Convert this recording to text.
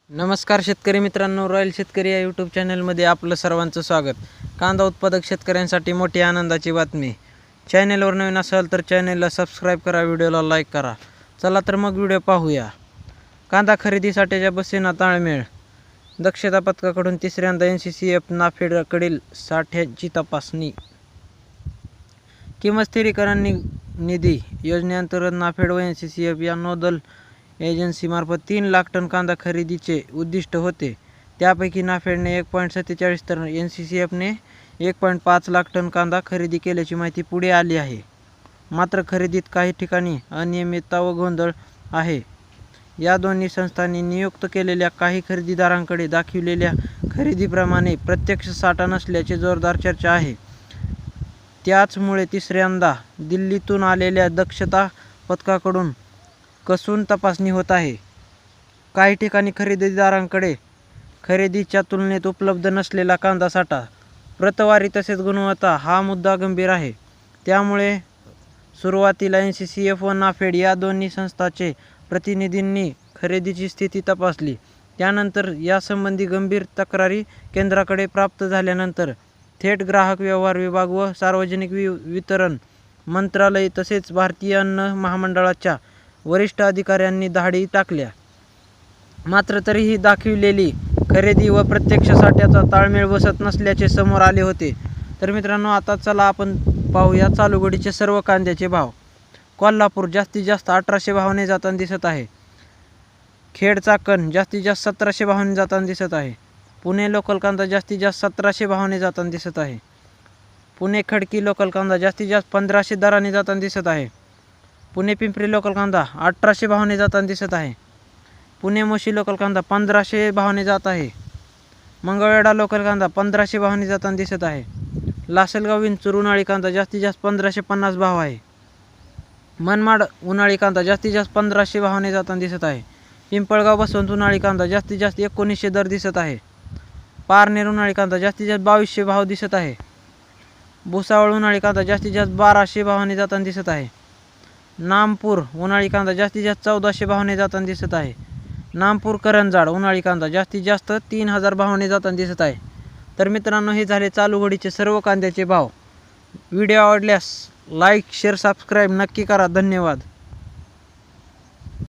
नमस्कार शेतकरी मित्रांनो, रॉयल शेतकरी या यूट्यूब चॅनलमध्ये आपलं सर्वांचं स्वागत. कांदा उत्पादक शेतकऱ्यांसाठी मोठी आनंदाची बातमी. चॅनलवर नवीन असाल तर चॅनलला सबस्क्राईब करा, व्हिडिओला लाईक करा. चला तर मग व्हिडिओ पाहूया. कांदा खरेदीसाठीच्या बसेना ताळमेळ. दक्षता पथकाकडून तिसऱ्यांदा NCCF नाफेडकडील साठ्याची तपासणी. किंमत स्थिरीकरण निधी योजनेअंतर्गत नाफेड व NCCF या नोडल एजन्सीमार्फत 3 लाख टन कांदा खरेदीचे उद्दिष्ट होते. त्यापैकी नाफेडने 1.47 तर NCCFने 1.5 लाख टन कांदा खरेदी केल्याची माहिती पुढे आली आहे. मात्र खरेदीत काही ठिकाणी अनियमितता व गोंधळ आहे. या दोन्ही संस्थांनी नियुक्त केलेल्या काही खरेदीदारांकडे दाखविलेल्या खरेदीप्रमाणे प्रत्यक्ष साठा नसल्याची जोरदार चर्चा आहे. त्याचमुळे तिसऱ्यांदा दिल्लीतून आलेल्या दक्षता पथकाकडून कसून तपासणी होत आहे. काही ठिकाणी खरेदीदारांकडे खरेदीच्या तुलनेत उपलब्ध नसलेला कांदा साठा, प्रतवारी तसेच गुणवत्ता हा मुद्दा गंभीर आहे. त्यामुळे सुरुवातीला NCCF व नाफेड या दोन्ही संस्थांचे प्रतिनिधींनी खरेदीची स्थिती तपासली. त्यानंतर यासंबंधी गंभीर तक्रारी केंद्राकडे प्राप्त झाल्यानंतर थेट ग्राहक व्यवहार विभाग व सार्वजनिक वितरण मंत्रालय तसेच भारतीय अन्न महामंडळाच्या वरिष्ठ अधिकाऱ्यांनी धाडी टाकल्या. मात्र तरीही दाखविलेली खरेदी व प्रत्यक्ष साठ्याचा ताळमेळ बसत नसल्याचे समोर आले होते. तर मित्रांनो, आता चला आपण पाहूया चालू घडीचे सर्व कांद्याचे भाव. कोल्हापूर जास्तीत जास्त 1800 भावाने जाताना दिसत आहे. खेड चाकण जास्तीत जास्त 1700 भावाने जाताना दिसत आहे. पुणे लोकल कांदा जास्तीत जास्त 1700 भावाने जाताना दिसत आहे. पुणे खडकी लोकल कांदा जास्तीत जास्त 1500 दराने जाताना दिसत आहे. पुणे पिंपरी लोकल कांदा 1800 भावाने जाताना दिसत आहे. पुणे मोशी लोकल कांदा 1500 भावाने जात आहे. मंगळवेढा लोकल कांदा 1500 भावाने जाताना दिसत आहे. लासलगाव विंचूर उन्हाळी कांदा जास्तीत जास्त 1550 भाव आहे. मनमाड उन्हाळी कांदा जास्तीत जास्त 1500 भावाने जाताना दिसत आहे. पिंपळगाव बसवंत उन्हाळी कांदा जास्तीत जास्त 1900 दर दिसत आहे. पारनेर उन्हाळी कांदा जास्तीत जास्त 2200 भाव दिसत आहे. भुसावळ उन्हाळी कांदा जास्तीत जास्त 1200 भावाने जाताना दिसत आहे. नामपूर उन्हाळी कांदा जास्तीत जास्त 1400 भावाने जाताना दिसत आहे. नामपूर करंजाड उन्हाळी कांदा जास्तीत जास्त 3000 भावाने जाताना दिसत आहे. तर मित्रांनो, हे झाले चालू घडीचे सर्व कांद्याचे भाव. व्हिडिओ आवडल्यास लाईक, शेअर, सबस्क्राईब नक्की करा. धन्यवाद.